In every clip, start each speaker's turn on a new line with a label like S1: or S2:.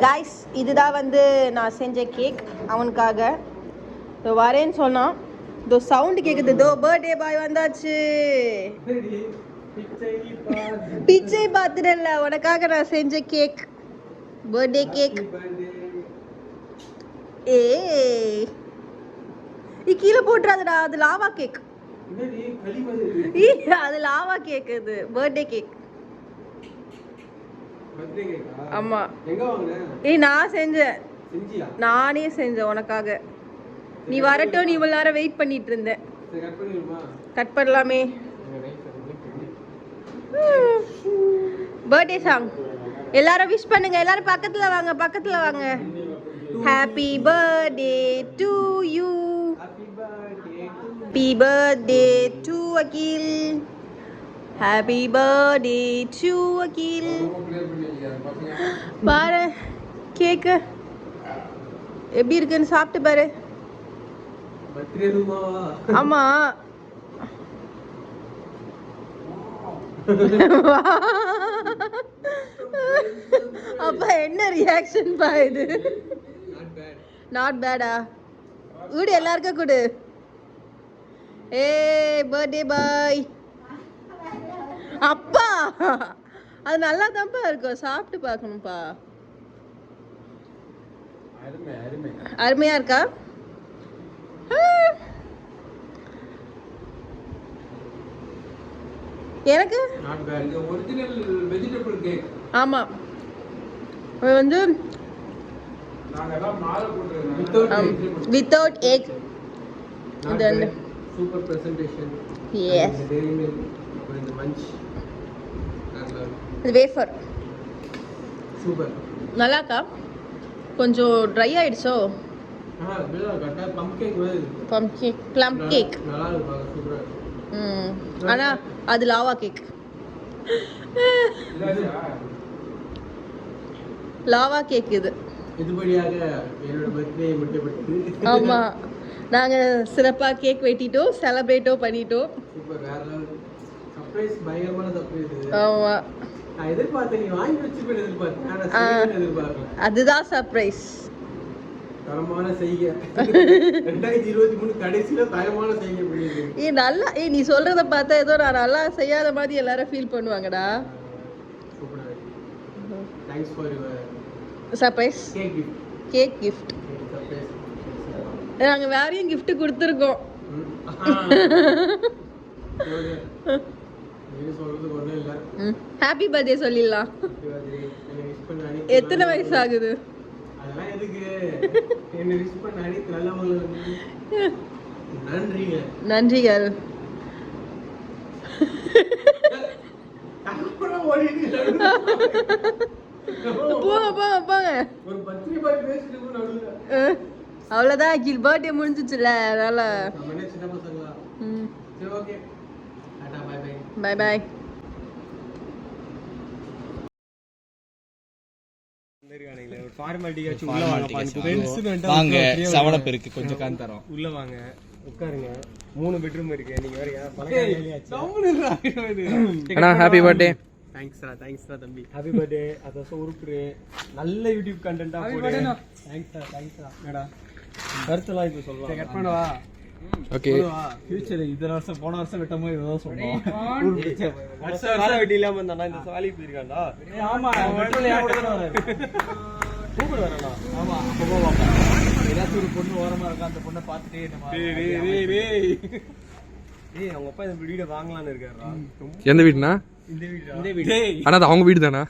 S1: Guys இதுதான் வந்து நான் செஞ்ச கேக் அவனுக்காக. இதோ வரேன்னு சொன்னான். இதோ சவுண்டு கேட்குது. இதோ பர்த்டே பாய் வந்தாச்சு. பிச்சை பாத்திரல்ல, உனக்காக நான் செஞ்ச கேக், பர்த்டே கேக். ஏ கீழே போட்டுறாதடா, அது லாவா கேக். அது லாவா கேக், இது பர்த்டே கேக். ஆமா நான் செஞ்சேன், நானே செஞ்சேன் உனக்காக. நீ வரட்டும், நீ இவ்வளவு நேரம் வெயிட் பண்ணிட்டு இருந்த. கட் பண்ணலாமே. பர்த்டே சாங் எல்லாரும் விஷ் பண்ணுங்க. எல்லாரும் பக்கத்துல வாங்க, பக்கத்துல வாங்க. Happy birthday to you, happy birthday to Akhil, happy birthday to Akhil. பாரு கேக்கு எப்படி இருக்குன்னு சாப்பிட்டு பாரு. ஆமா அப்ப என்ன ரியாக்ஷன் பா இது? நாட் பேடா? வீடு எல்லாருக்கும் கொடு. ஏ பர்த்டே பாய். அப்பா அது நல்லா தான்ப்பா இருக்கும், சாப்பிட்டு பார்க்கணும்ப்பா. அருமையா இருக்கா? எனக்கு ஆமா வந்து without egg.
S2: Super presentation.
S1: Yes,
S2: இந்த மஞ்ச்
S1: இது வேஃபர்
S2: சூப்பர்.
S1: நல்லா இருக்கா? கொஞ்சம் ட்ரை ஆயிடுச்சோ? ப்ளம் கேக்
S2: நல்லா இருக்கு, சூப்பரா.
S1: ஆனா அது லாவா கேக். லாவா கேக் இது.
S2: இதுபடியாக என்னோட பர்த்டே முடிக்கப்பட்டது.
S1: ஆமா, நாங்க சிறப்பா கேக் வெட்டிட்டோம், செலிப்ரேட்டோ பண்ணிட்டோம்.
S2: சூப்பர், வேற லெவல் சர்ப்ரைஸ், பயங்கரமான சர்ப்ரைஸ்.
S1: ஆமா,
S2: நான் எதிர்பார்த்தேன் நீ வாங்கி வச்சிருப்பேன்னு எதிர்பார்த்தேன், ஆனா செய்யணும்னு எதிர்பார்க்கல.
S1: அதுதான் சர்ப்ரைஸ்.
S2: தரமான செய்கை 2023 கடைசியில தரமான செய்கை பண்ணிருக்கீங்க.
S1: நல்லா நீ சொல்றத பார்த்தா ஏதோ நான் நல்லா செய்யாத மாதிரி எல்லாரும் ஃபீல் பண்ணுவாங்கடா.
S2: சூப்பரா இருக்கு. Thanks for your
S1: surprise cake gift.
S2: Surprise.
S1: நாங்க வேறையும் gift கொடுத்துருக்கோம்.
S2: நீ சொல்றது ஒண்ணே இல்ல.
S1: ஹாப்பி பர்த்டே சொல்லிடலாம். எத்தனை வயசு ஆகுது?
S2: அதெல்லாம் எதுக்கு? என்ன விஷ் பண்ண அனைத்து நல்லவங்களும் நன்றிங்க.
S1: நன்றிகள். போங்க.
S2: ஒரு பர்த்டே பாய் பேசிட்டு நடுவுல.
S1: அவ்வளவுதான், அகில் பர்த்டே முடிஞ்சிச்சுல, அதனால
S2: நம்ம சின்ன பசங்களா. சரி, okay, tata, bye bye.
S1: Bye bye.
S2: கொஞ்சம் கான் தரோம். உள்ள வாங்க, உட்காருங்க. 3 பெட்ரூம் இருக்கு. நீங்க வேற
S3: ஹாப்பி பர்த்டே.
S2: தேங்க்ஸ்டா தம்பி. Happy birthday. அதான் உருப்புரு நல்ல யூடியூப் கண்டென்ட்டா போடு. தேங்க்ஸ்டா மேடா. கருத்துலாம் இப்ப சொல்லலாம். கட் பண்ணவா?
S3: ஓகே.
S2: ஃபியூச்சர் இந்த வருஷம் போன வருஷம் வெட்டமோ ஏதோ சொன்னோம். வருஷம் வெட்டி இல்லாம இருந்தா இந்த சாலி போயிருக்கான்டா. ஆமா, மெட்ரோல யாரோட வராரு. கூப்பிடு வரடா. ஆமா, அப்போ வாப்பா. ஏதாச்சும் ஒரு பொண்ணு ஓரமா இருக்கா, அந்த பொண்ணை பார்த்துட்டே நம்ம. டேய் அவங்க அப்பா இந்த வீடியோ வாங்கலாம்னு இருக்காருடா.
S3: எந்த வீடுனா?
S2: இந்த வீடு.
S3: ஆனா அது அவங்க வீடு தானா?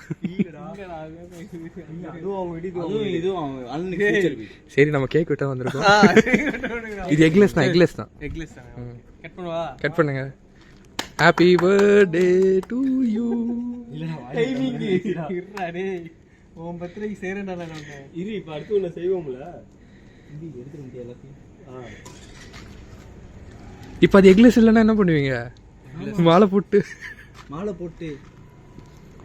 S3: சரி, நம்ம கேக் வெட்ட வந்திருக்கோம். இது எக்லெஸ் தான்.
S2: கட் பண்ணுவா?
S3: கட் பண்ணுங்க. Happy birthday to you.
S2: Timing இருடா டேய். உன் பர்த்டேக்கு சேரேன்டா நான். இரு, இப்ப அடுத்து ஒண்ணு செய்வோம்ல. இது எடுத்து முடிய எல்லாத்தையும்.
S3: இப்போ அது எக்லெஸ் இல்லைன்னா என்ன பண்ணுவீங்க? மாலை போட்டு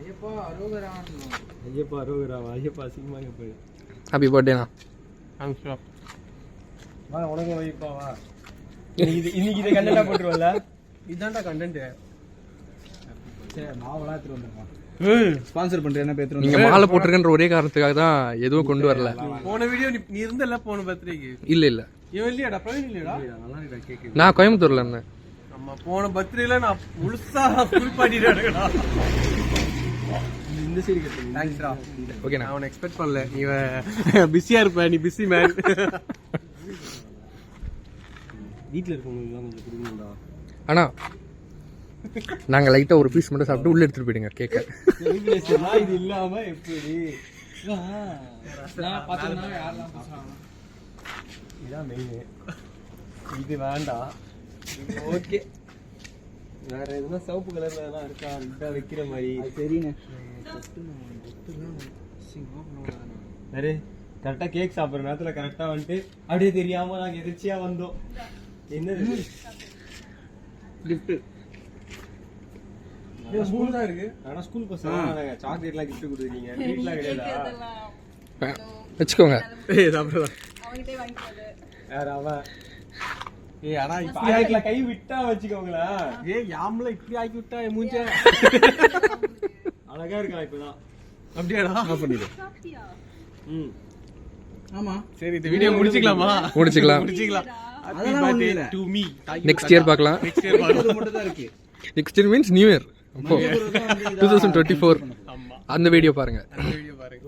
S3: ஐயப்பா அரோகரா. ஐயப்பா சிங்கமாங்க போய். ஹாப்பி பர்த்டேண்ணா.
S2: தேங்க்ஸ்டா. வா, உனக்கு வைப்பா வா. இன்னைக்கு இதை கண்டென்ட்டா போட்டுருவல. இதான்டா கண்டென்ட். சரி, மாவெல்லாம் எடுத்துட்டு வந்துருக்கோம். ஸ்பான்சர் பண்றேன் என்ன பேத்துறோம்.
S3: நீங்க மாலை போட்டிருக்கன்ற ஒரே காரணத்துக்காக தான் எதுவும் கொண்டு வரல.
S2: போன வீடியோ நீ இருந்தல்ல போன பர்த்டேக்கு.
S3: இல்ல
S2: இவன் இல்லையாடா, பிரவீன் இல்லையாடா? நல்லா இருக்கா கேக்.
S3: நான் கோயம்புத்தூர்ல இருந்தேன்.
S2: நம்ம போன பர்த்டேல நான் முழுசா ஃபுல் பண்ணிட்டேன்டா. இந்த சைடு கட்டு. தேங்க்ஸ்டா.
S3: ஓகே நான்
S2: அவனை எக்ஸ்பெக்ட் பண்ணல. நீ பிஸியா இருப்ப, நீ பிஸி மேன். வீட்ல இருக்கவங்களுக்கு கொஞ்சம் குடுங்கடா.
S3: ஆனா நாங்க லைட்டா ஒரு பீஸ் மட்டும் சாப்பிட்டு உள்ள எடுத்துட்டு போயிடுங்க கேக்க.
S2: செலிப்ரேஷனா இது இல்லாம எப்படி? நான் பாத்தீங்கன்னா யாரெல்லாம் பேசுறாங்க. இதான் மெயின். இது வேண்டாம். ஓகே. வேற எதுனா சிவப்பு கலர்ல எல்லாம் இருக்கா? இதா வைக்கிற மாதிரி. சரிண்ணே. வேற கரெக்டா கேக் சாப்பிடுற நேரத்துல கரெக்டா வந்துட்டு அப்படியே தெரியாம நாங்க எதிர்ச்சியா வந்தோம். என்னது கிஃப்ட்? ஸ்கூல் தான் இருக்கு. ஆனா ஸ்கூல் பசங்க சாக்லேட்லாம் கிஃப்ட் கொடுக்குறீங்க. வீட்ல கிடையாதா?
S3: வச்சுக்கோங்க.
S2: ஏய் சாப்பிடுறா. அவங்கிட்டே வாங்கிக்கோங்க. யார் அவன்? ஏய் அடா இப்ப ஆயிக்கல கை விட்டா வச்சுக்கோங்களா. ஏய் யாம்ல இப்படி ஆக்கி விட்டா மூஞ்ச அழகா இருக்கா இப்பதான். அப்படியேடா ஆஃப் பண்ணிடு. ம் ஆமா சரி இந்த வீடியோ முடிச்சிக்கலாமா?
S3: முடிச்சிக்கலாம்.
S2: Happy birthday to me.
S3: Next year பார்க்கலாம்.
S2: நெக்ஸ்ட் இயர் பார்க்கலாம். மட்டும் தான் இருக்கு.
S3: Next year means new year. அப்போ 2024 அந்த வீடியோ பாருங்க.
S2: அந்த வீடியோ பாருங்க.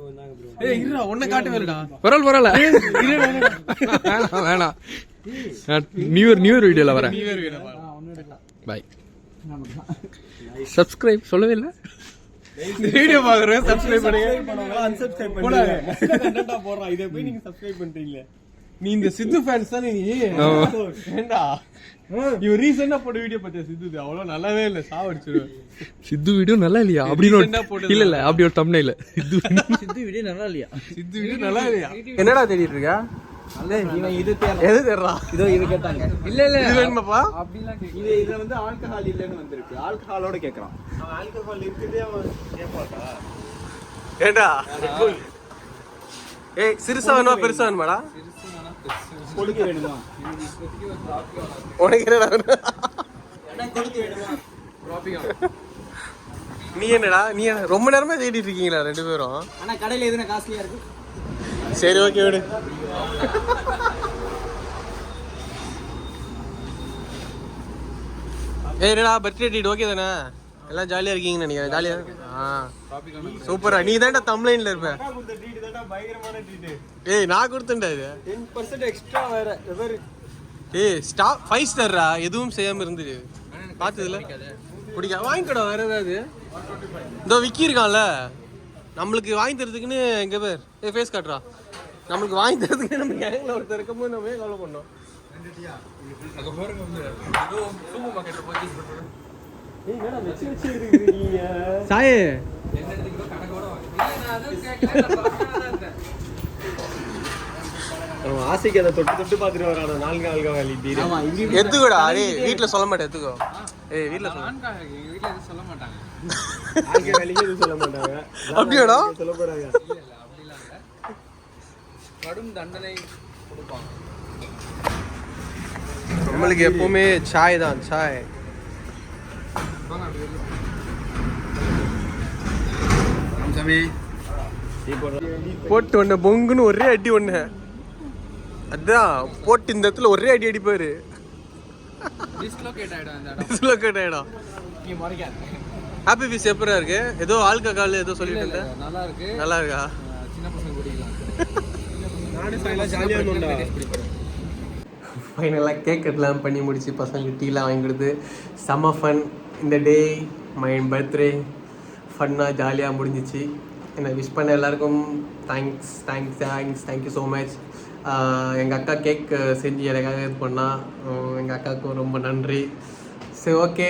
S2: ஏய் இருடா ஒண்ணே காட்டவே இல்லடா.
S3: பரவாயில்ல வேணாம். நியூ இயர் வீடியோல வரேன்.
S2: நியூ இயர் வீடியோ பாருங்க.
S3: பை. சப்ஸ்கிரைப் சொல்லவே இல்ல.
S2: வீடியோ பாக்குறேன் சப்ஸ்கிரைப் பண்ணுங்க. அன்சப்ஸ்கிரைப் பண்ணுங்க. கண்டென்ட்டா போடுறா. இத போய் நீங்க சப்ஸ்கிரைப் பண்றீங்க. நீ இந்த சித்து ஃபேன்ஸ் தானே நீ? ஏண்டா இவ ரீசெண்டா போட்ட வீடியோ பத்தியா சித்து? அவ்வளவு நல்லாவே இல்ல, சாவடிச்சிருவேன்.
S3: சித்து வீடியோ நல்லா இல்லையா? அப்படி இல்ல அப்படி ஒரு தம்ப்நெயில்.
S2: சித்து வீடியோ நல்லா இல்லையா? சித்து வீடியோ நல்லா இல்லையா? என்னடா தேடிட்டு இருக்க? இது தேடுறா. இதோ இது கேட்டாங்க. இல்ல இது வேணுமாப்பா? அப்படிலாம் கேக்குது. இது வந்து ஆல்கஹால் இல்லன்னு வந்திருக்கு. ஆல்கஹாலோட கேக்குறான். அவன் ஆல்கஹால் இருக்குதே அவன் கேட்பாடா. ஏண்டா ஏய் சிறுசா வேணுமா பெருசா வேணுமாடா? கொடுக்க வேணுமா? உனக்கு என்னடா கொடுக்க வேணுமா? நீ என்னடா நீ ரொம்ப நேரமா தேடிட்டு இருக்கீங்களா ரெண்டு பேரும்? ஆனா கடையில எதுனா காஸ்ட்லியா இருக்கு. சரி ஓகே விடு. ஏய் என்னடா பர்த்டே ட்ரீட் ஓகே தானே? எல்லாம் ஜாலியா இருக்கீங்கன்னு நினைக்கிறேன். ஜாலியா சூப்பரா. நீ தான்டா தம்ப்லைன்ல இருப்ப. ஏய் நான் கொடுத்தேன்டா இது 10% எக்ஸ்ட்ரா வேற. ஏய் ஸ்டாப் 5 ஸ்டார்ரா. எதுவும் செய்யாம இருந்துரு. பார்த்ததுல பிடிக்க வாங்கிக்கடா. வேற ஏதாவது இதோ விக்கி இருக்கான்ல நம்மளுக்கு வாங்கி தரதுக்குன்னு. எங்க பேர் ஏ ஃபேஸ் காட்டுறா. நம்மளுக்கு வாங்கி தரதுக்கு நம்ம கேங்ல ஒருத்தர் இருக்கும்போது நம்ம கவலை பண்ணோம். சாயே ஆசைக்கு அதை தொட்டு தொட்டு பாத்துட்டு வரான. நான்கு வலி எத்துக்கோடா. அரே வீட்டுல சொல்ல மாட்டேன். எத்துக்கோ. ஏய் வீட்டுல சொல்ல மாட்டாங்க. சொல்ல மாட்டாங்க. அப்படியாடா சொல்ல போறாங்க. கடும் தண்டனை கொடுப்பாங்க. நம்மளுக்கு எப்பவுமே சாய் தான். சாய் போட்டு ஒண்ணு பொங்குன்னு ஒரே அடி ஒண்ணு. அதான் போட்டு இந்த இடத்துல ஒரே அடி அடிப்பாரு. டிஸ்லோகேட் ஆயிடும். ஹாப்பி பீஸ் எப்பரா இருக்கு? ஏதோ ஆல்கஹால் ஏதோ சொல்லிட்டு இருந்தேன். நல்லா இருக்கு. நல்லா இருக்கா? சின்ன பசங்க குடிக்கலாம். நானே சைலா ஜாலியா இருந்தோம்டா. ஃபைனலாக கேக் கட்லாம் பண்ணி முடிச்சு பசங்க டீலாம் வாங்கி கொடுத்து செம்ம ஃபன். இந்த டே மை பர்த்டே ஃபன்னாக ஜாலியாக முடிஞ்சிச்சு. என்னை விஷ் பண்ண எல்லாருக்கும் தேங்க்யூ ஸோ மச். எங்கள் அக்கா கேக் செஞ்சு எனக்காக இது பண்ணால் எங்கள் அக்காவுக்கும் ரொம்ப நன்றி. சரி ஓகே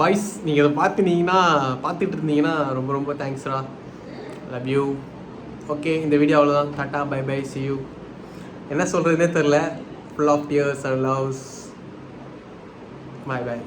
S2: பாய்ஸ், நீங்கள் இதை பார்த்துட்டு இருந்தீங்கன்னா ரொம்ப ரொம்ப தேங்க்ஸ்ரா. Love you. ஓகே இந்த வீடியோ அவ்வளோதான். டாட்டா பை பை சி யூ. என்ன சொல்கிறதுனே தெரில. Full of tears and loves. Bye by.